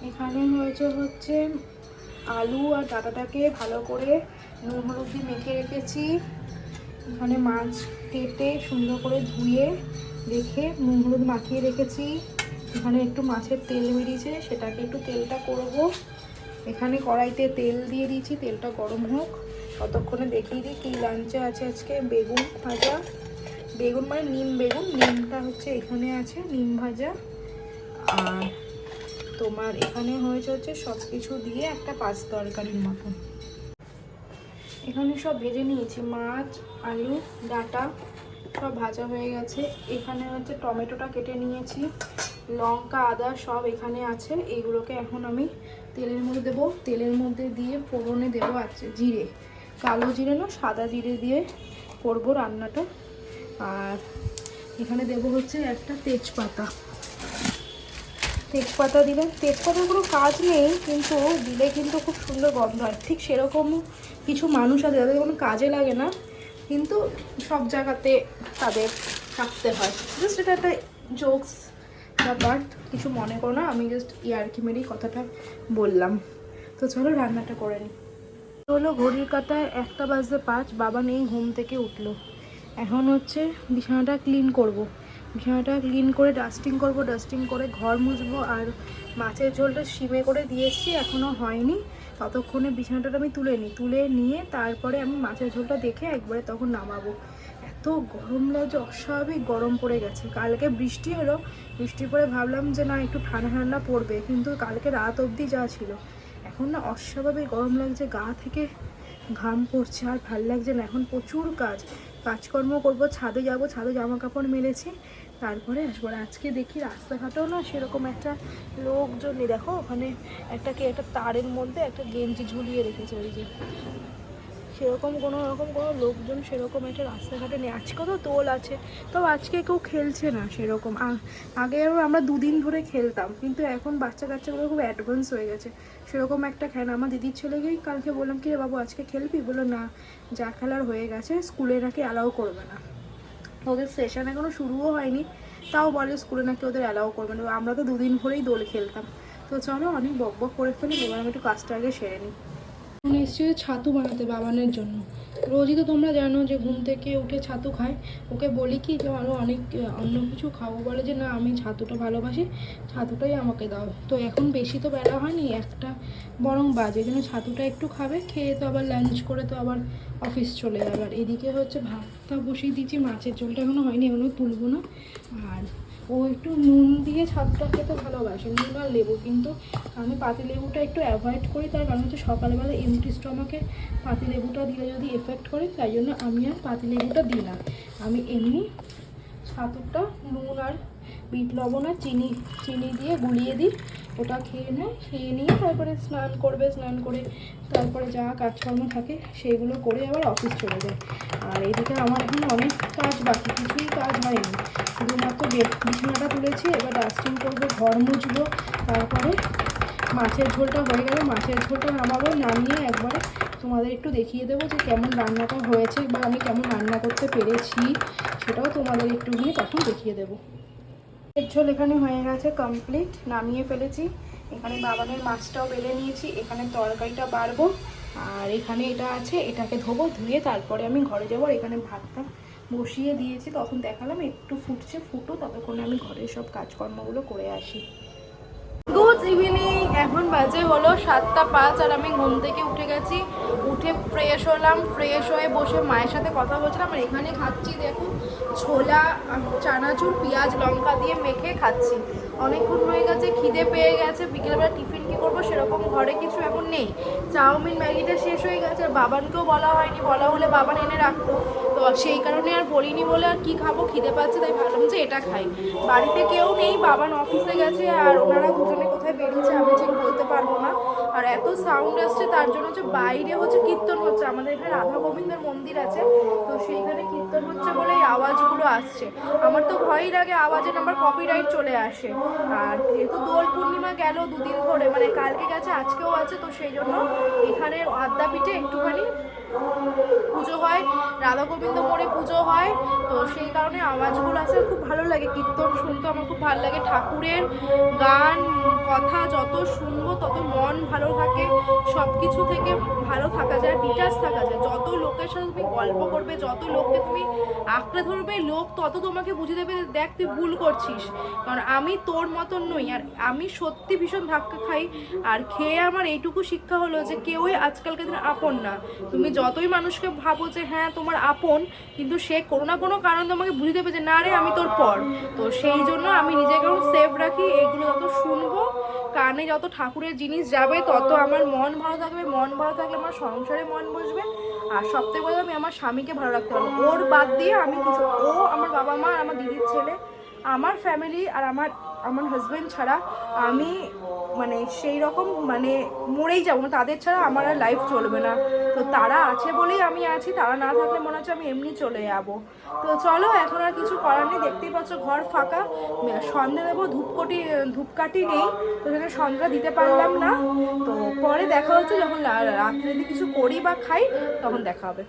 এখানে হচ্ছে আলু আর ডাঁটাটাকে ভালো করে নুন হলুদ দিয়ে মেখে রেখেছি। এখানে মাছ কেটে সুন্দর করে ধুয়ে রেখে নুন হলুদ মাখিয়ে রেখেছি। এখানে একটু মাছের তেল বেরিয়েছে, সেটাকে একটু তেলটা করব। এখানে কড়াইতে তেল দিয়ে দিয়েছি, তেলটা গরম হোক ততক্ষণে দেখিয়ে দিই কী লাঞ্চে আছে আজকে। বেগুন ভাজা, বেগুন মানে নিম বেগুন, নিমটা হচ্ছে এখানে আছে, নিম ভাজা। আর তোমার এখানে হচ্ছে সব কিছু দিয়ে একটা পাঁচ তরকারির মতন। এখানে সব ভেজে নিয়েছি, মাছ আলু ডাঁটা সব ভাজা হয়ে গেছে। এখানে হচ্ছে টমেটোটা কেটে নিয়েছি, লঙ্কা আদা সব এখানে আছে। এইগুলোকে এখন আমি তেলের মধ্যে দেবো, তেলের মধ্যে দিয়ে ফোড়নে দেবো আছে জিরে, কালো জিরে না সাদা জিরে দিয়ে করবো রান্নাটা। আর এখানে দেবো হচ্ছে একটা তেজপাতা, তেজপাতা দিলে, তেজপাতার কোনো কাজ নেই কিন্তু দিলে কিন্তু খুব সুন্দর গন্ধ হয়। ঠিক সেরকম কিছু মানুষ আছে যাদের কোনো কাজে লাগে না, কিন্তু সব জায়গাতে তাদের থাকতে হয়। জাস্ট এটা একটা জোকস ব্যাপার, কিছু মনে করো না, আমি জাস্ট ইয়ার্কি মেরেই কথাটা বললাম। তো চলো রান্নাটা করে নিই। হলো ঘড়ির কাঁটায় 1:05, বাবা নেই, ঘুম থেকে উঠলো। এখন হচ্ছে বিছানাটা ক্লিন করব। বিছানাটা ক্লিন করে ডাস্টিং করব, ডাস্টিং করে ঘর মুছবো। আর মাছের ঝোলটা সিমে করে দিয়ে এসেছি, এখনও হয়নি। ততক্ষণে বিছানাটা আমি তুলে নিয়ে তারপরে আমি মাছের ঝোলটা দেখে একবারে তখন নামাবো। এত গরম লাগছে, অস্বাভাবিক গরম পড়ে গেছে। কালকে বৃষ্টি হলো, বৃষ্টির পরে ভাবলাম যে না একটু ঠান্ডা ঠান্ডা পড়বে, কিন্তু কালকে রাত অবধি যা ছিল, এখন না অস্বাভাবিক গরম লাগছে, গা থেকে ঘাম পড়ছে আর ভাল লাগছে না। এখন প্রচুর কাজকর্ম করব, ছাদে যাব, ছাদে জামা কাপড় মেলেছি, তারপরে আসবো। আজকে দেখি রাস্তাঘাটেও না সেরকম একটা লোকজন নেই। দেখো ওখানে একটা তারের মধ্যে একটা গেঞ্জি ঝুলিয়ে রেখেছে, ওই যে সেরকম কোনো লোকজন সেরকম একটা রাস্তাঘাটে নেই। আজকে তো দোল আছে, তো আজকে কেউ খেলছে না সেরকম। আগে আমরা দুদিন ধরে খেলতাম, কিন্তু এখন বাচ্চা কাচ্চাগুলো খুব অ্যাডভান্স হয়ে গেছে, সেরকম একটা খেলা। আমার দিদির ছেলেকেই কালকে বললাম কি রে বাবু আজকে খেলবি, বললো না যা খেলার হয়ে গেছে, স্কুলে নাকি অ্যালাউ করবে না। ওদের সেশন এখনও শুরুও হয়নি, তাও বলে স্কুলে নাকি ওদের অ্যালাউ করবে না। আমরা তো দুদিন ধরেই দোল খেলতাম। তো চলো অনেক বক বক করে ফেলি, এবার আমি একটু কাজটা আগে সেরে নিই। এখন এসছি ছাতু বানাতে বাবানের জন্য। রোজই তো তোমরা জানো যে ঘুম থেকে উঠে ছাতু খায়। ওকে বলি কি যে আরও অনেক অন্য কিছু খাবো, বলে যে না আমি ছাতুটা ভালোবাসি, ছাতুটাই আমাকে দাও। তো এখন বেশি তো বেলা হয়নি, একটা বরং বাজে, জন্য ছাতুটা একটু খাবে, খেয়ে তো আবার লাঞ্চ করে তো আবার অফিস চলে যাবে। আর এদিকে হচ্ছে ভাতটা বসিয়ে দিচ্ছি, মাছের ঝোলটা এখনও হয়নি, এখনও তুলবো না। আর ও একটু নুন দিয়ে ছাতুটা খেতে ভালোবাসে, নুন আর লেবু, কিন্তু আমি পাতিলেবুটা একটু অ্যাভয়েড করি। তার কারণ হচ্ছে সকালবেলা এমটি স্টমাকে পাতিলেবুটা দিলে যদি এফেক্ট করে, তাই জন্য আমি আর পাতিলেবুটা দিই না। আমি এমনি ছাতুটা নুন আর বিট লবণ আর চিনি দিয়ে গুলিয়ে দিই, ওটা খেয়ে নিয়ে তারপরে স্নান করবে, স্নান করে তারপরে যা কাজকর্ম থাকে সেইগুলো করে আবার অফিস চলে যায়। আর এইদিকে আমার এখন অনেক কাজ বাকি, কিছুই কাজ হয়নি, শুধুমাত্র বিছানাটা তুলেছি, এবার ডাস্টিং করবো, ঘর মুছবো, তারপরে মাছের ঝোলটা হয়ে গেলে মাছের ঝোলটা নামাবো, নামিয়ে একবারে তোমাদের একটু দেখিয়ে দেবো যে কেমন রান্নাটা হয়েছে বা আমি কেমন রান্না করতে পেরেছি, সেটাও তোমাদের একটুখানি তখন দেখিয়ে দেবো। মাছের ঝোল এখানে হয়ে গেছে কমপ্লিট, নামিয়ে ফেলেছি। এখানে বাবানের মাছটাও বেলে নিয়েছি, এখানে তরকারিটা বাড়বো, আর এখানে এটা আছে, এটাকে ধোবো, ধুয়ে তারপরে আমি ঘরে যাবো। এখানে ভাতটা বসিয়ে দিয়েছি, তখন দেখালাম একটু ফুটছে, ততক্ষণে আমি ঘরের সব কাজকর্মগুলো করে আসি। গুড ইভিনিং, এখন বাজে হলো 7:05 আর আমি ঘুম থেকে উঠে গেছি। উঠে ফ্রেশ হলাম, ফ্রেশ হয়ে বসে মায়ের সাথে কথা বলছিলাম। আর এখানে খাচ্ছি দেখো ছোলা, চানাচুর, পেঁয়াজ লঙ্কা দিয়ে মেখে খাচ্ছি। অনেকক্ষণ হয়ে গেছে, খিদে পেয়ে গেছে। বিকেলবেলা টিফিন কী করবো সেরকম ঘরে কিছু এখন নেই, চাউমিন ম্যাগিটা শেষ হয়ে গেছে। আর বাবানকেও বলা হয়নি, বলা হলে বাবান এনে রাখতো, তো সেই কারণে আর বলিনি বলে আর কি খাবো, খিদে পাচ্ছে তাই ভাবলাম যে এটা খাই। বাড়িতে কেউ নেই, বাবান অফিসে গেছে আর ওনারা দুজনে কোথায় বেরিয়েছে আমি ঠিক বলতে পারবো না। আর এত সাউন্ড আসছে তার জন্য হচ্ছে বাইরে হচ্ছে কীর্তন হচ্ছে, আমাদের এখানে রাধা গোবিন্দের মন্দির আছে, তো সেইখানে কীর্তন হচ্ছে বলে এই আওয়াজগুলো আসছে। আমার তো ভয়ই লাগে আওয়াজে নাম্বার কপিরাইট চলে আসে। আর যেহেতু দোল পূর্ণিমা গেল দুদিন ধরে, মানে কালকে গেছে আজকেও আছে, তো সেই জন্য এখানে আদ্যাপীঠে একটুখানি পুজো হয়, রাধা গোবিন্দ মোড়ে পুজো হয়, তো সেই কারণে আওয়াজগুলো আসে, খুব ভালো লাগে, কীর্তন শুনতে আমার খুব ভালো লাগে। ঠাকুরের গান কথা যত শুনবো তত মন ভালো থাকে, সব কিছু থেকে ভালো থাকা যায়, ডিটাচ থাকা যায়। যত লোকের সাথে তুমি গল্প করবে, যত লোককে তুমি আঁকড়ে ধরবে, লোক তত তোমাকে বুঝিয়ে দেবে দেখ তুই ভুল করছিস, কারণ আমি তোর মতন নই। আর আমি সত্যি ভীষণ ধাক্কা খাই, আর খেয়ে আমার এইটুকু শিক্ষা হলো যে কেউই আজকালকার দিনে আপন না। তুমি যতই মানুষকে ভাবো যে হ্যাঁ তোমার আপন, কিন্তু সে কোনো না কোনো কারণ তোমাকে বুঝিয়ে দেবে যে না রে আমি তোর পর। তো সেই জন্য আমি নিজেকে সেফ রাখি, এগুলো যত শুনবো, কানে যত ঠাকুরের জিনিস যাবে তত আমার মন ভালো থাকবে, মন ভালো থাকলে আমার সংসারে মন বসবে। আর সবথেকে বড় আমি আমার স্বামীকে ভালো রাখতে পারবো, ওর বাদ দিয়ে আমি কিছু, ও আমার বাবা মা আর আমার দিদির ছেলে, আমার ফ্যামিলি আর আমার আমার হাজব্যান্ড ছাড়া আমি মানে সেই রকম মানে মরেই যাবো, তাদের ছাড়া আমার আর লাইফ চলবে না। তো তারা আছে বলেই আমি আছি, তারা না থাকলে মনে হচ্ছে আমি এমনি চলে যাবো। তো চলো, এখন আর কিছু করার নেই, দেখতেই পাচ্ছ ঘর ফাঁকা, সন্ধ্যে দেবো, ধূপকাঠি নেই, তো সেখানে সন্ধ্যা দিতে পারলাম না। তো পরে দেখা হচ্ছে যখন রাত্রে যদি কিছু করি বা খাই তখন দেখা হবে।